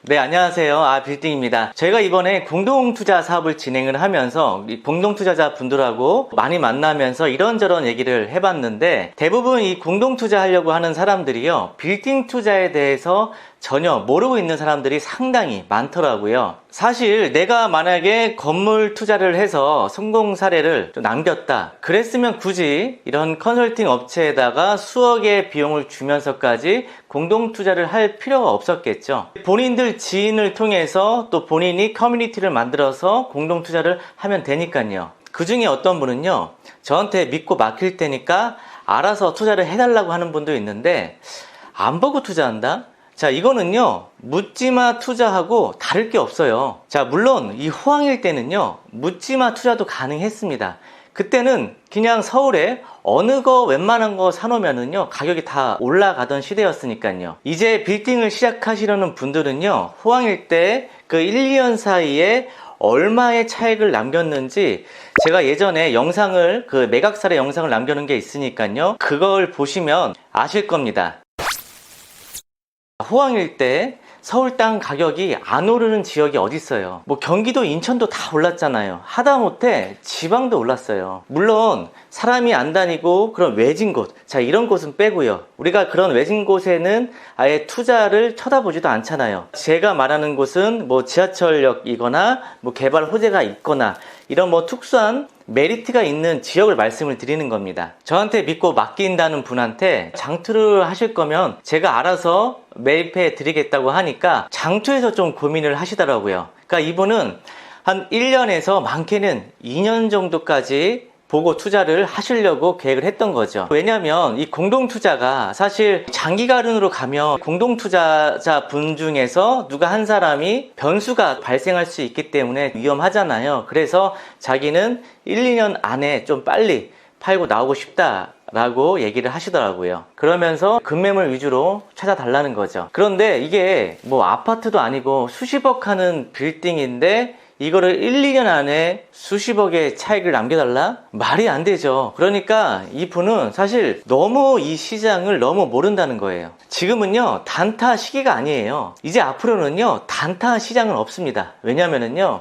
네, 안녕하세요. 빌딩입니다. 저희가 이번에 공동투자 사업을 진행을 하면서 공동투자자 분들하고 많이 만나면서 이런저런 얘기를 해봤는데, 대부분 이 공동투자 하려고 하는 사람들이요, 빌딩 투자에 대해서 전혀 모르고 있는 사람들이 상당히 많더라고요. 사실 내가 만약에 건물 투자를 해서 성공 사례를 좀 남겼다 그랬으면 굳이 이런 컨설팅 업체에다가 수억의 비용을 주면서까지 공동 투자를 할 필요가 없었겠죠. 본인들 지인을 통해서 또 본인이 커뮤니티를 만들어서 공동 투자를 하면 되니까요. 그 중에 어떤 분은요, 저한테 믿고 맡길 테니까 알아서 투자를 해달라고 하는 분도 있는데, 안 보고 투자한다? 자, 이거는요, 묻지마 투자하고 다를 게 없어요. 자, 물론 이 호황일 때는요, 묻지마 투자도 가능했습니다. 그때는 그냥 서울에 어느 거 웬만한 거 사놓으면은요, 가격이 다 올라가던 시대였으니까요. 이제 빌딩을 시작하시려는 분들은요, 호황일 때 그 1, 2년 사이에 얼마의 차익을 남겼는지, 제가 예전에 영상을, 그 매각사례 영상을 남겨놓은 게 있으니까요, 그걸 보시면 아실 겁니다. 호황일 때 서울 땅 가격이 안 오르는 지역이 어디 있어요? 뭐 경기도, 인천도 다 올랐잖아요. 하다못해 지방도 올랐어요. 물론 사람이 안 다니고 그런 외진 곳, 자, 이런 곳은 빼고요. 우리가 그런 외진 곳에는 아예 투자를 쳐다보지도 않잖아요. 제가 말하는 곳은 뭐 지하철역이거나 뭐 개발 호재가 있거나 이런 뭐 특수한 메리트가 있는 지역을 말씀을 드리는 겁니다. 저한테 믿고 맡긴다는 분한테 장투를 하실 거면 제가 알아서 매입해 드리겠다고 하니까 장투에서 좀 고민을 하시더라고요. 그러니까 이분은 한 1년에서 많게는 2년 정도까지 보고 투자를 하시려고 계획을 했던 거죠. 왜냐하면 이 공동투자가 사실 장기간으로 가면 공동투자자 분 중에서 누가 한 사람이 변수가 발생할 수 있기 때문에 위험하잖아요. 그래서 자기는 1, 2년 안에 좀 빨리 팔고 나오고 싶다 라고 얘기를 하시더라고요. 그러면서 급매물 위주로 찾아달라는 거죠. 그런데 이게 뭐 아파트도 아니고 수십억 하는 빌딩인데 이거를 1, 2년 안에 수십억의 차익을 남겨달라? 말이 안 되죠. 그러니까 이분은 사실 너무 이 시장을 너무 모른다는 거예요. 지금은요, 단타 시기가 아니에요. 이제 앞으로는요, 단타 시장은 없습니다. 왜냐면은요,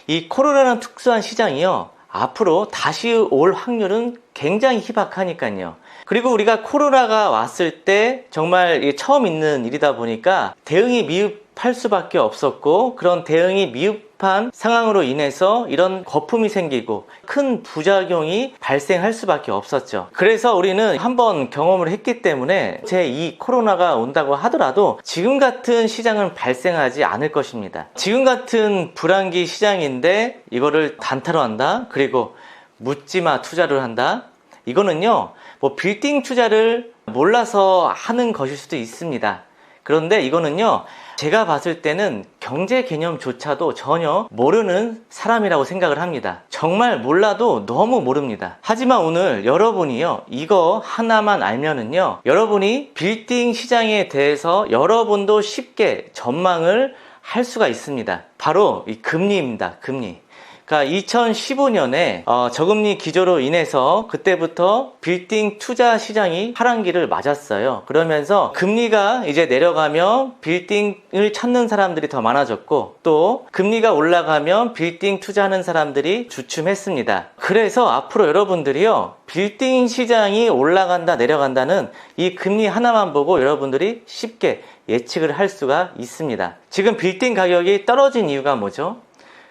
이 코로나라는 특수한 시장이요, 앞으로 다시 올 확률은 굉장히 희박하니까요. 그리고 우리가 코로나가 왔을 때 정말 처음 있는 일이다 보니까 대응이 미흡할 수밖에 없었고, 그런 대응이 미흡한 상황으로 인해서 이런 거품이 생기고 큰 부작용이 발생할 수밖에 없었죠. 그래서 우리는 한번 경험을 했기 때문에 이 코로나가 온다고 하더라도 지금 같은 시장은 발생하지 않을 것입니다. 지금 같은 불황기 시장인데 이거를 단타로 한다? 그리고 묻지마 투자를 한다? 이거는요, 뭐 빌딩 투자를 몰라서 하는 것일 수도 있습니다. 그런데 이거는요, 제가 봤을 때는 경제 개념조차도 전혀 모르는 사람이라고 생각을 합니다. 정말 몰라도 너무 모릅니다. 하지만 오늘 여러분이요, 이거 하나만 알면은요, 여러분이 빌딩 시장에 대해서 여러분도 쉽게 전망을 할 수가 있습니다. 바로 이 금리입니다. 금리. 그러니까 2015년에 저금리 기조로 인해서 그때부터 빌딩 투자 시장이 하락기를 맞았어요. 그러면서 금리가 이제 내려가면 빌딩을 찾는 사람들이 더 많아졌고, 또 금리가 올라가면 빌딩 투자하는 사람들이 주춤했습니다. 그래서 앞으로 여러분들이요, 빌딩 시장이 올라간다 내려간다는 이 금리 하나만 보고 여러분들이 쉽게 예측을 할 수가 있습니다. 지금 빌딩 가격이 떨어진 이유가 뭐죠?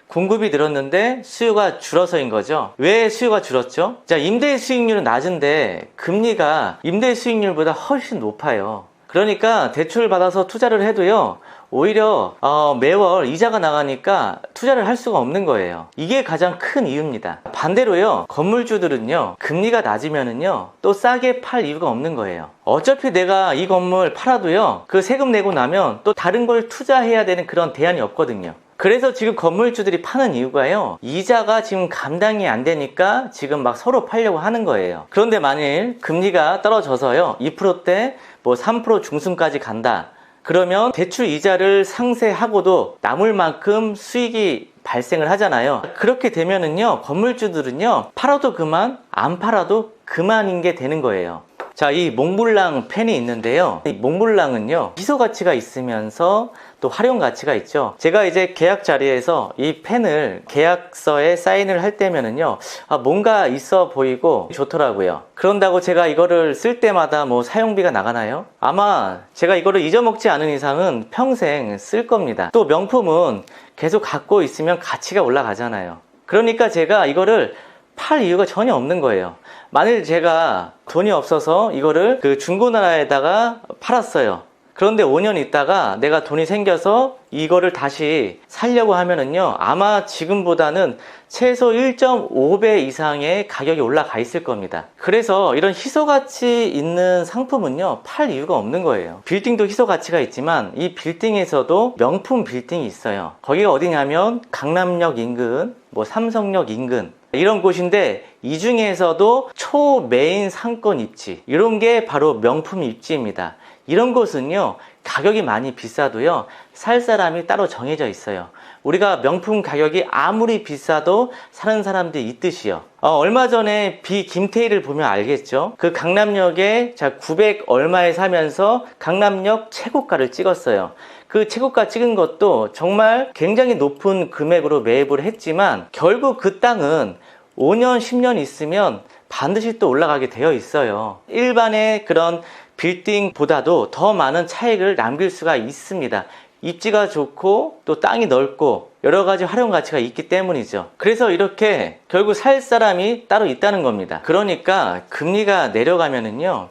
공급이 늘었는데 수요가 줄어서인 거죠. 왜 수요가 줄었죠? 자, 임대 수익률은 낮은데 금리가 임대 수익률보다 훨씬 높아요. 그러니까 대출을 받아서 투자를 해도요, 오히려 매월 이자가 나가니까 투자를 할 수가 없는 거예요. 이게 가장 큰 이유입니다. 반대로요, 건물주들은요, 금리가 낮으면은요, 또 싸게 팔 이유가 없는 거예요. 어차피 내가 이 건물 팔아도요, 그 세금 내고 나면 또 다른 걸 투자해야 되는 그런 대안이 없거든요. 그래서 지금 건물주들이 파는 이유가요, 이자가 지금 감당이 안 되니까 지금 막 서로 팔려고 하는 거예요. 그런데 만일 금리가 떨어져서요, 2%대 뭐 3% 중순까지 간다, 그러면 대출 이자를 상쇄하고도 남을 만큼 수익이 발생을 하잖아요. 그렇게 되면은요, 건물주들은요, 팔아도 그만, 안 팔아도 그만인 게 되는 거예요. 자, 이 몽블랑 펜이 있는데요, 이 몽블랑은요, 희소 가치가 있으면서 또 활용 가치가 있죠. 제가 이제 계약 자리에서 이 펜을 계약서에 사인을 할 때면은요, 뭔가 있어 보이고 좋더라고요. 그런다고 제가 이거를 쓸 때마다 뭐 사용비가 나가나요? 아마 제가 이거를 잊어먹지 않은 이상은 평생 쓸 겁니다. 또 명품은 계속 갖고 있으면 가치가 올라가잖아요. 그러니까 제가 이거를 팔 이유가 전혀 없는 거예요. 만일 제가 돈이 없어서 이거를 그 중고나라에다가 팔았어요. 그런데 5년 있다가 내가 돈이 생겨서 이거를 다시 살려고 하면은요, 아마 지금보다는 최소 1.5배 이상의 가격이 올라가 있을 겁니다. 그래서 이런 희소가치 있는 상품은요, 팔 이유가 없는 거예요. 빌딩도 희소가치가 있지만 이 빌딩에서도 명품 빌딩이 있어요. 거기가 어디냐면 강남역 인근, 뭐 삼성역 인근 이런 곳인데, 이 중에서도 초메인 상권 입지, 이런 게 바로 명품 입지입니다. 이런 곳은요, 가격이 많이 비싸도요, 살 사람이 따로 정해져 있어요. 우리가 명품 가격이 아무리 비싸도 사는 사람들이 있듯이요. 얼마 전에 김태희를 보면 알겠죠? 그 강남역에 900 얼마에 사면서 강남역 최고가를 찍었어요. 그 최고가 찍은 것도 정말 굉장히 높은 금액으로 매입을 했지만, 결국 그 땅은 5년, 10년 있으면 반드시 또 올라가게 되어 있어요. 일반의 그런 빌딩보다도 더 많은 차익을 남길 수가 있습니다. 입지가 좋고 또 땅이 넓고 여러 가지 활용 가치가 있기 때문이죠. 그래서 이렇게 결국 살 사람이 따로 있다는 겁니다. 그러니까 금리가 내려가면은요,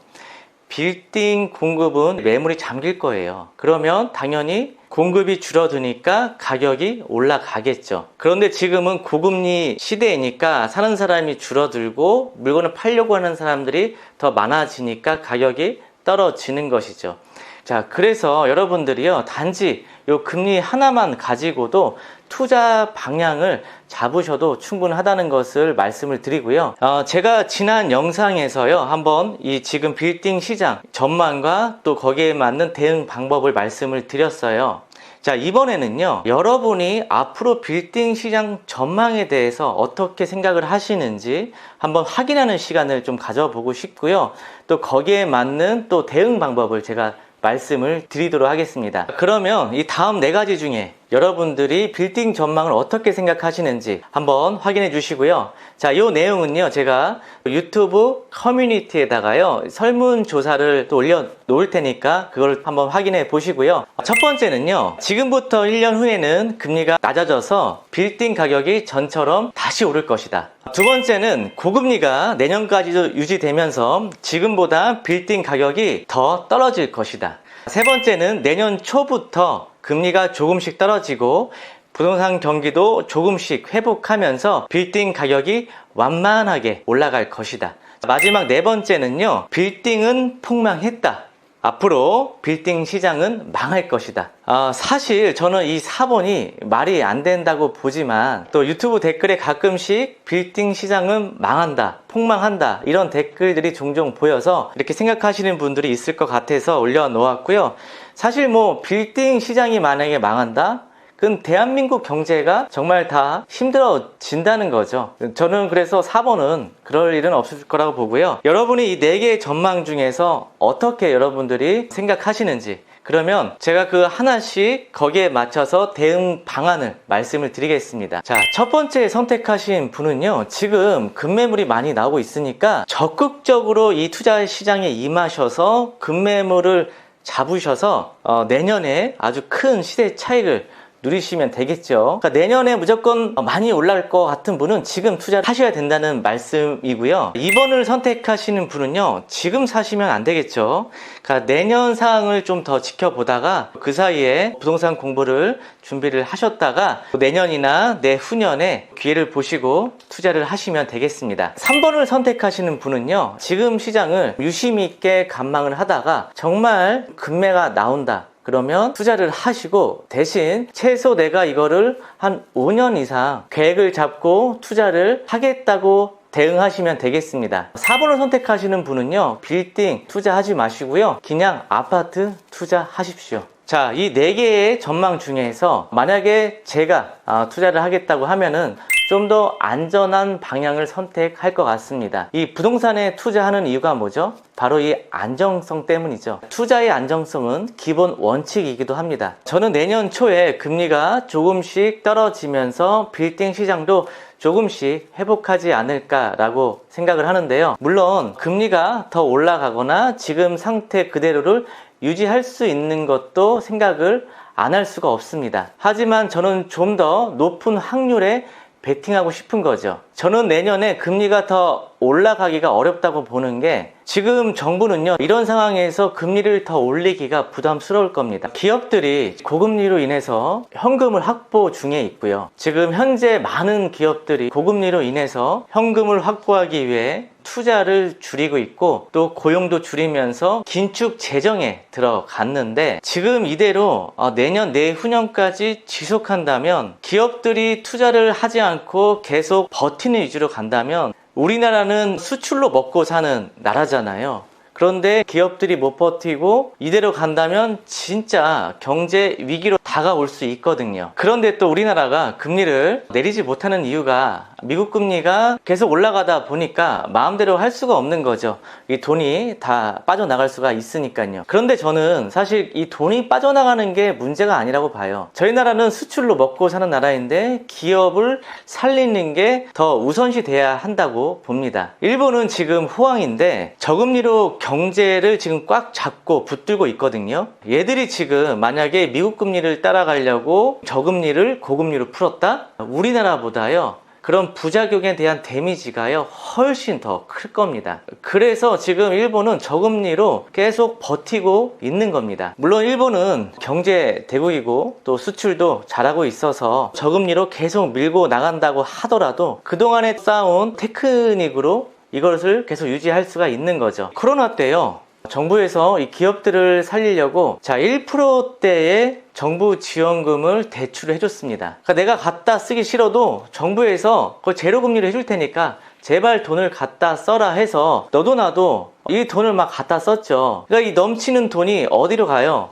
빌딩 공급은 매물이 잠길 거예요. 그러면 당연히 공급이 줄어드니까 가격이 올라가겠죠. 그런데 지금은 고금리 시대이니까 사는 사람이 줄어들고 물건을 팔려고 하는 사람들이 더 많아지니까 가격이 떨어지는 것이죠. 자, 그래서 여러분들이요, 단지 요 금리 하나만 가지고도 투자 방향을 잡으셔도 충분하다는 것을 말씀을 드리고요. 제가 지난 영상에서요, 한번 이 지금 빌딩 시장 전망과 또 거기에 맞는 대응 방법을 말씀을 드렸어요. 자, 이번에는요, 여러분이 앞으로 빌딩 시장 전망에 대해서 어떻게 생각을 하시는지 한번 확인하는 시간을 좀 가져보고 싶고요. 또 거기에 맞는 또 대응 방법을 제가 말씀을 드리도록 하겠습니다. 그러면 이 다음 4가지 중에 여러분들이 빌딩 전망을 어떻게 생각하시는지 한번 확인해 주시고요. 자, 이 내용은요, 제가 유튜브 커뮤니티에다가요, 설문조사를 또 올려 놓을 테니까 그걸 한번 확인해 보시고요. 첫 번째는요, 지금부터 1년 후에는 금리가 낮아져서 빌딩 가격이 전처럼 다시 오를 것이다. 두 번째는 고금리가 내년까지도 유지되면서 지금보다 빌딩 가격이 더 떨어질 것이다. 세 번째는 내년 초부터 금리가 조금씩 떨어지고 부동산 경기도 조금씩 회복하면서 빌딩 가격이 완만하게 올라갈 것이다. 마지막 4번째는요, 빌딩은 폭망했다. 앞으로 빌딩 시장은 망할 것이다. 사실 저는 이 4번이 말이 안 된다고 보지만, 또 유튜브 댓글에 가끔씩 빌딩 시장은 망한다, 폭망한다, 이런 댓글들이 종종 보여서 이렇게 생각하시는 분들이 있을 것 같아서 올려놓았고요. 사실 뭐 빌딩 시장이 만약에 망한다? 그건 대한민국 경제가 정말 다 힘들어진다는 거죠. 저는 그래서 4번은 그럴 일은 없을 거라고 보고요. 여러분이 이 4개의 전망 중에서 어떻게 여러분들이 생각하시는지, 그러면 제가 그 하나씩 거기에 맞춰서 대응 방안을 말씀을 드리겠습니다. 자, 첫 번째 선택하신 분은요, 지금 급매물이 많이 나오고 있으니까 적극적으로 이 투자 시장에 임하셔서 급매물을 잡으셔서 내년에 아주 큰 시세 차익을 누리시면 되겠죠. 그러니까 내년에 무조건 많이 올라갈 것 같은 분은 지금 투자를 하셔야 된다는 말씀이고요. 2번을 선택하시는 분은요, 지금 사시면 안 되겠죠. 그러니까 내년 상황을 좀 더 지켜보다가 그 사이에 부동산 공부를 준비를 하셨다가 내년이나 내후년에 기회를 보시고 투자를 하시면 되겠습니다. 3번을 선택하시는 분은요, 지금 시장을 유심 있게 관망을 하다가 정말 급매가 나온다, 그러면 투자를 하시고, 대신 최소 내가 이거를 한 5년 이상 계획을 잡고 투자를 하겠다고 대응하시면 되겠습니다. 4번을 선택하시는 분은요, 빌딩 투자하지 마시고요, 그냥 아파트 투자하십시오. 자, 이 4개의 전망 중에서 만약에 제가 투자를 하겠다고 하면은 좀 더 안전한 방향을 선택할 것 같습니다. 이 부동산에 투자하는 이유가 뭐죠? 바로 이 안정성 때문이죠. 투자의 안정성은 기본 원칙이기도 합니다. 저는 내년 초에 금리가 조금씩 떨어지면서 빌딩 시장도 조금씩 회복하지 않을까라고 생각을 하는데요. 물론 금리가 더 올라가거나 지금 상태 그대로를 유지할 수 있는 것도 생각을 안 할 수가 없습니다. 하지만 저는 좀 더 높은 확률에 베팅하고 싶은 거죠. 저는 내년에 금리가 더 올라가기가 어렵다고 보는 게, 지금 정부는요 이런 상황에서 금리를 더 올리기가 부담스러울 겁니다. 기업들이 고금리로 인해서 현금을 확보 중에 있고요. 지금 현재 많은 기업들이 고금리로 인해서 현금을 확보하기 위해 투자를 줄이고 있고, 또 고용도 줄이면서 긴축 재정에 들어갔는데, 지금 이대로 내년 내후년까지 지속한다면, 기업들이 투자를 하지 않고 계속 버티는 위주로 간다면, 우리나라는 수출로 먹고 사는 나라잖아요. 그런데 기업들이 못 버티고 이대로 간다면 진짜 경제 위기로 다가올 수 있거든요. 그런데 또 우리나라가 금리를 내리지 못하는 이유가, 미국 금리가 계속 올라가다 보니까 마음대로 할 수가 없는 거죠. 이 돈이 다 빠져나갈 수가 있으니까요. 그런데 저는 사실 이 돈이 빠져나가는 게 문제가 아니라고 봐요. 저희 나라는 수출로 먹고 사는 나라인데 기업을 살리는 게 더 우선시 돼야 한다고 봅니다. 일본은 지금 호황인데 저금리로 경제를 지금 꽉 잡고 붙들고 있거든요. 얘들이 지금 만약에 미국 금리를 따라가려고 저금리를 고금리로 풀었다? 우리나라보다요 그런 부작용에 대한 데미지가요 훨씬 더 클 겁니다. 그래서 지금 일본은 저금리로 계속 버티고 있는 겁니다. 물론 일본은 경제 대국이고 또 수출도 잘하고 있어서 저금리로 계속 밀고 나간다고 하더라도 그동안에 쌓아온 테크닉으로 이것을 계속 유지할 수가 있는 거죠. 코로나 때요 정부에서 이 기업들을 살리려고 1%대의 정부 지원금을 대출을 해줬습니다. 그러니까 내가 갖다 쓰기 싫어도 정부에서 그 제로금리로 해줄 테니까 제발 돈을 갖다 써라 해서 너도 나도 이 돈을 막 갖다 썼죠. 그러니까 이 넘치는 돈이 어디로 가요?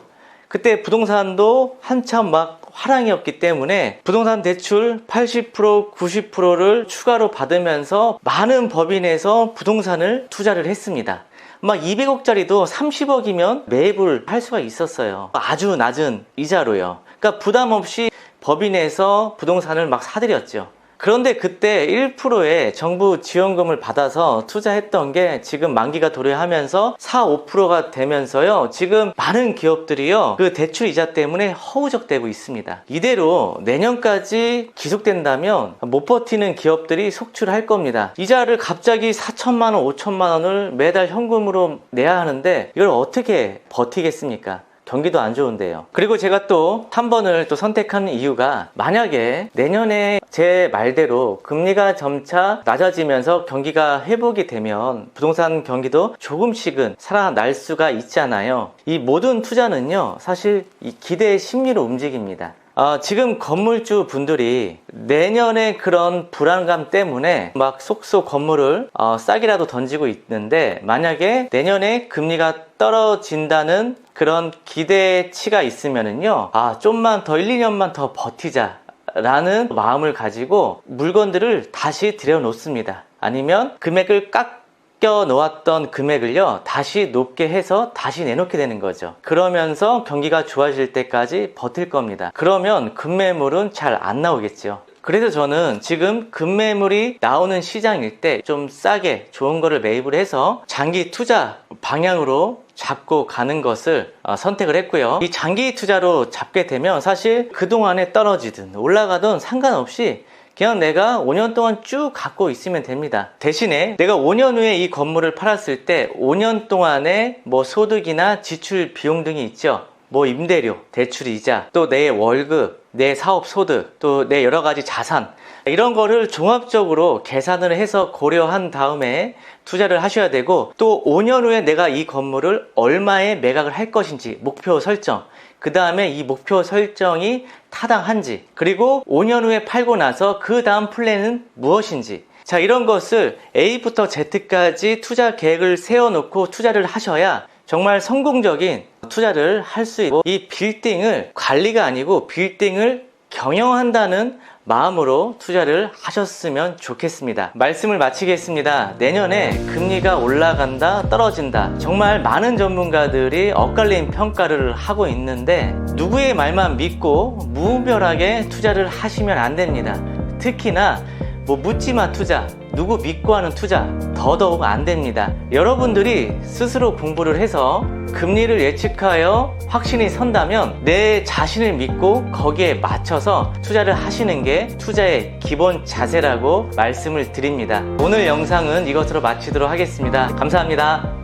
그때 부동산도 한참 막 화랑이었기 때문에 부동산 대출 80%, 90%를 추가로 받으면서 많은 법인에서 부동산을 투자를 했습니다. 막 200억짜리도 30억이면 매입을 할 수가 있었어요. 아주 낮은 이자로요. 그러니까 부담 없이 법인에서 부동산을 막 사들였죠. 그런데 그때 1%의 정부 지원금을 받아서 투자했던 게 지금 만기가 도래하면서 4, 5%가 되면서요 지금 많은 기업들이요 그 대출 이자 때문에 허우적대고 있습니다. 이대로 내년까지 지속된다면 못 버티는 기업들이 속출할 겁니다. 이자를 갑자기 4천만 원, 5천만 원을 매달 현금으로 내야 하는데 이걸 어떻게 버티겠습니까? 경기도 안 좋은데요. 그리고 제가 또 한 번을 또 선택한 이유가, 만약에 내년에 제 말대로 금리가 점차 낮아지면서 경기가 회복이 되면 부동산 경기도 조금씩은 살아날 수가 있잖아요. 이 모든 투자는요 사실 이 기대의 심리로 움직입니다. 지금 건물주 분들이 내년에 그런 불안감 때문에 막 속속 건물을 싸게라도 던지고 있는데, 만약에 내년에 금리가 떨어진다는 그런 기대치가 있으면은요 좀만 더 1, 2년만 더 버티자 라는 마음을 가지고 물건들을 다시 들여놓습니다. 아니면 금액을 깎여 놓았던 금액을요 다시 높게 해서 다시 내놓게 되는 거죠. 그러면서 경기가 좋아질 때까지 버틸 겁니다. 그러면 급매물은 잘 안 나오겠죠. 그래서 저는 지금 급매물이 나오는 시장일 때 좀 싸게 좋은 거를 매입을 해서 장기 투자 방향으로 잡고 가는 것을 선택을 했고요. 이 장기 투자로 잡게 되면 사실 그동안에 떨어지든 올라가든 상관없이 그냥 내가 5년 동안 쭉 갖고 있으면 됩니다. 대신에 내가 5년 후에 이 건물을 팔았을 때 5년 동안의 뭐 소득이나 지출 비용 등이 있죠. 뭐 임대료, 대출이자, 또 내 월급, 내 사업 소득, 또 내 여러 가지 자산, 이런 거를 종합적으로 계산을 해서 고려한 다음에 투자를 하셔야 되고, 또 5년 후에 내가 이 건물을 얼마에 매각을 할 것인지 목표 설정, 그 다음에 이 목표 설정이 타당한지, 그리고 5년 후에 팔고 나서 그 다음 플랜은 무엇인지, 자, 이런 것을 A부터 Z까지 투자 계획을 세워놓고 투자를 하셔야 정말 성공적인 투자를 할 수 있고, 이 빌딩을 관리가 아니고 빌딩을 경영한다는 마음으로 투자를 하셨으면 좋겠습니다. 말씀을 마치겠습니다. 내년에 금리가 올라간다, 떨어진다. 정말 많은 전문가들이 엇갈린 평가를 하고 있는데 누구의 말만 믿고 무분별하게 투자를 하시면 안 됩니다. 특히나 묻지마 투자, 누구 믿고 하는 투자 더더욱 안 됩니다. 여러분들이 스스로 공부를 해서 금리를 예측하여 확신이 선다면 내 자신을 믿고 거기에 맞춰서 투자를 하시는 게 투자의 기본 자세라고 말씀을 드립니다. 오늘 영상은 이것으로 마치도록 하겠습니다. 감사합니다.